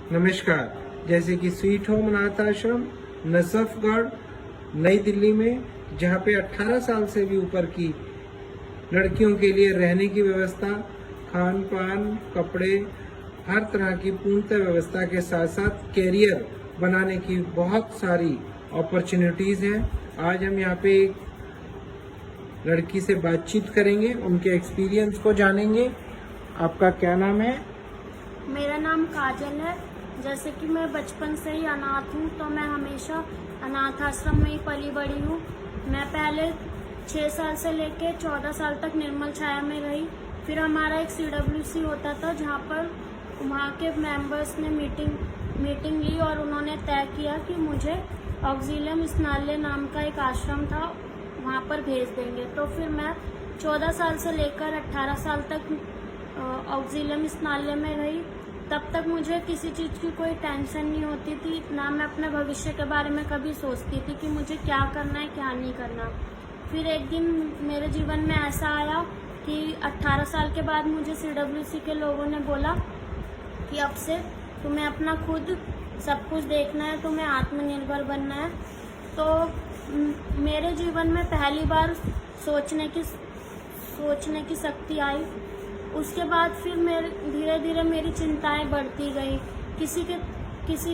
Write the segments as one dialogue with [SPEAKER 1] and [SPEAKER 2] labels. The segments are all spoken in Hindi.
[SPEAKER 1] नमस्कार। जैसे कि स्वीट होम अनाथ आश्रम नजफगढ़ नई दिल्ली में, जहाँ पे 18 साल से भी ऊपर की लड़कियों के लिए रहने की व्यवस्था, खान पान, कपड़े, हर तरह की पूर्णतः व्यवस्था के साथ साथ कैरियर बनाने की बहुत सारी अपॉर्चुनिटीज़ हैं। आज हम यहाँ पे एक लड़की से बातचीत करेंगे, उनके एक्सपीरियंस को जानेंगे। आपका क्या नाम है?
[SPEAKER 2] मेरा नाम काजल है। जैसे कि मैं बचपन से ही अनाथ हूँ, तो मैं हमेशा अनाथ आश्रम में ही पली बड़ी हूँ। मैं पहले 6 साल से लेके 14 साल तक निर्मल छाया में रही। फिर हमारा एक CWC होता था, जहाँ पर वहाँ के मेंबर्स ने मीटिंग ली और उन्होंने तय किया कि मुझे ऑक्जिलियम स्नाल्य नाम का एक आश्रम था, वहाँ पर भेज देंगे। तो फिर मैं 14 साल से लेकर 18 साल तक ऑक्जिलियम स्नाल्य में रही। तब तक मुझे किसी चीज़ की कोई टेंशन नहीं होती थी, ना मैं अपने भविष्य के बारे में कभी सोचती थी कि मुझे क्या करना है क्या नहीं करना। फिर एक दिन मेरे जीवन में ऐसा आया कि 18 साल के बाद मुझे CWC के लोगों ने बोला कि अब से तुम्हें अपना खुद सब कुछ देखना है, तुम्हें आत्मनिर्भर बनना है। तो मेरे जीवन में पहली बार सोचने की शक्ति आई। उसके बाद फिर धीरे धीरे मेरी चिंताएं बढ़ती गई। किसी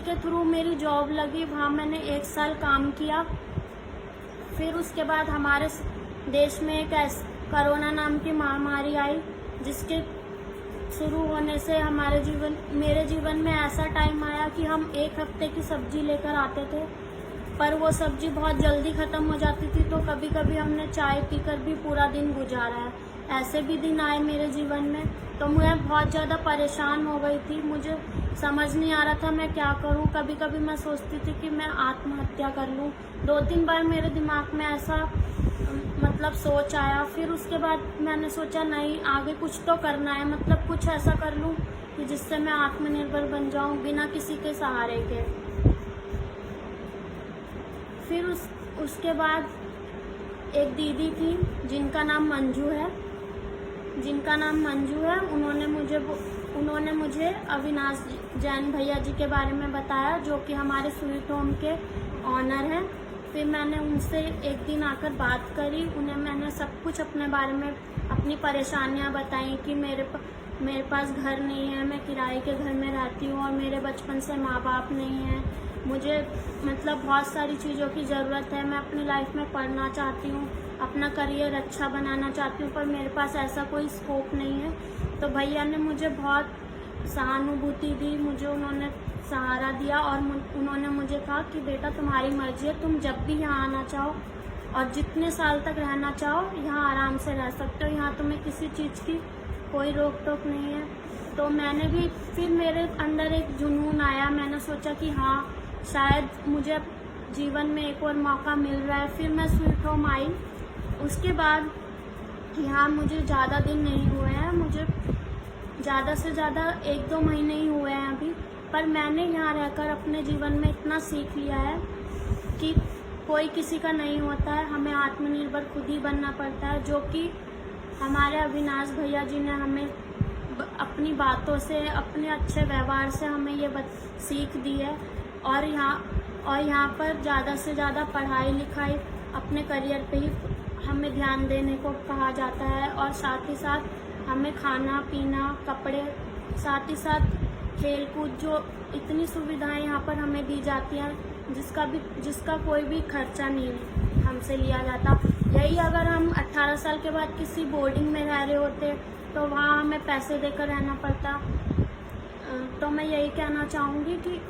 [SPEAKER 2] के थ्रू मेरी जॉब लगी, वहाँ मैंने 1 साल काम किया। फिर उसके बाद हमारे देश में एक कोरोना नाम की महामारी आई, जिसके शुरू होने से मेरे जीवन में ऐसा टाइम आया कि हम 1 हफ्ते की सब्जी लेकर आते थे, पर वो सब्जी बहुत जल्दी ख़त्म हो जाती थी। तो कभी कभी हमने चाय पीकर भी पूरा दिन गुजारा है। ऐसे भी दिन आए मेरे जीवन में, तो मैं बहुत ज़्यादा परेशान हो गई थी। मुझे समझ नहीं आ रहा था मैं क्या करूं। कभी कभी मैं सोचती थी कि मैं आत्महत्या कर लूं। 2-3 बार मेरे दिमाग में ऐसा सोच आया। फिर उसके बाद मैंने सोचा नहीं, आगे कुछ तो करना है, कुछ ऐसा कर लूं कि जिससे मैं आत्मनिर्भर बन जाऊं बिना किसी के सहारे के। फिर उसके बाद एक दीदी थी जिनका नाम मंजू है। उन्होंने मुझे अविनाश जैन भैया जी के बारे में बताया, जो कि हमारे स्वीट होम के ऑनर हैं। फिर मैंने उनसे एक दिन आकर बात करी। उन्हें मैंने सब कुछ अपने बारे में, अपनी परेशानियां बताई कि मेरे पास घर नहीं है, मैं किराए के घर में रहती हूँ और मेरे बचपन से माँ बाप नहीं है। मुझे बहुत सारी चीज़ों की ज़रूरत है। मैं अपनी लाइफ में पढ़ना चाहती हूँ, अपना करियर अच्छा बनाना चाहती हूँ, पर मेरे पास ऐसा कोई स्कोप नहीं है। तो भैया ने मुझे बहुत सहानुभूति दी, मुझे उन्होंने सहारा दिया और उन्होंने मुझे कहा कि बेटा तुम्हारी मर्जी है, तुम जब भी यहाँ आना चाहो और जितने साल तक रहना चाहो यहाँ आराम से रह सकते हो, यहाँ तुम्हें किसी चीज़ की कोई रोक टोक नहीं है। तो मैंने भी, फिर मेरे अंदर एक जुनून आया। मैंने सोचा कि हाँ, शायद मुझे जीवन में एक और मौका मिल रहा है। फिर मैं स्वीट होम आई। उसके बाद यहाँ मुझे ज़्यादा दिन नहीं हुए हैं, मुझे ज़्यादा से ज़्यादा 1-2 महीने ही हुए हैं अभी, पर मैंने यहाँ रहकर अपने जीवन में इतना सीख लिया है कि कोई किसी का नहीं होता है, हमें आत्मनिर्भर खुद ही बनना पड़ता है, जो कि हमारे अविनाश भैया जी ने हमें अपनी बातों से, अपने अच्छे व्यवहार से हमें ये सीख दी है। और यहाँ पर ज़्यादा से ज़्यादा पढ़ाई लिखाई, अपने करियर पे ही हमें ध्यान देने को कहा जाता है, और साथ ही साथ हमें खाना पीना, कपड़े, साथ ही साथ खेल कूद, जो इतनी सुविधाएं यहाँ पर हमें दी जाती हैं, जिसका कोई भी खर्चा नहीं हमसे लिया जाता। यही अगर हम 18 साल के बाद किसी बोर्डिंग में रह रहे होते तो वहाँ हमें पैसे देकर रहना पड़ता। तो मैं यही कहना चाहूँगी कि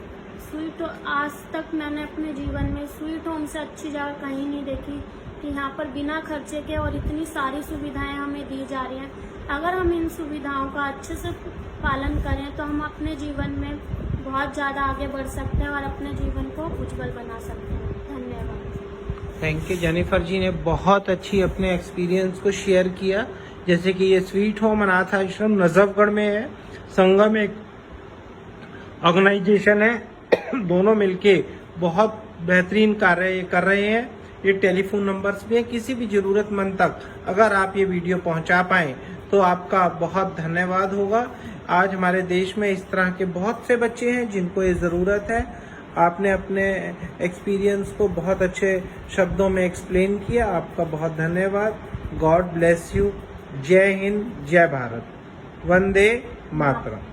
[SPEAKER 2] आज तक मैंने अपने जीवन में स्वीट होम से अच्छी जगह कहीं नहीं देखी कि यहाँ पर बिना खर्चे के और इतनी सारी सुविधाएं हमें दी जा रही हैं। अगर हम इन सुविधाओं का अच्छे से पालन करें तो हम अपने जीवन में बहुत ज़्यादा आगे बढ़ सकते हैं और अपने जीवन को उज्जवल बना सकते हैं। धन्यवाद।
[SPEAKER 1] Thank you. जेनिफर जी ने बहुत अच्छी अपने एक्सपीरियंस को शेयर किया। जैसे कि ये स्वीट होम अनाथ आश्रम नजफगढ़ में है, संगम एक ऑर्गेनाइजेशन है। दोनों मिलके बहुत बेहतरीन कार्य कर रहे हैं। ये टेलीफोन नंबर्स भी हैं, किसी भी जरूरतमंद तक अगर आप ये वीडियो पहुंचा पाएं तो आपका बहुत धन्यवाद होगा। आज हमारे देश में इस तरह के बहुत से बच्चे हैं जिनको ये ज़रूरत है। आपने अपने एक्सपीरियंस को बहुत अच्छे शब्दों में एक्सप्लेन किया, आपका बहुत धन्यवाद। God bless you. जय हिंद, जय भारत, वंदे मातरम।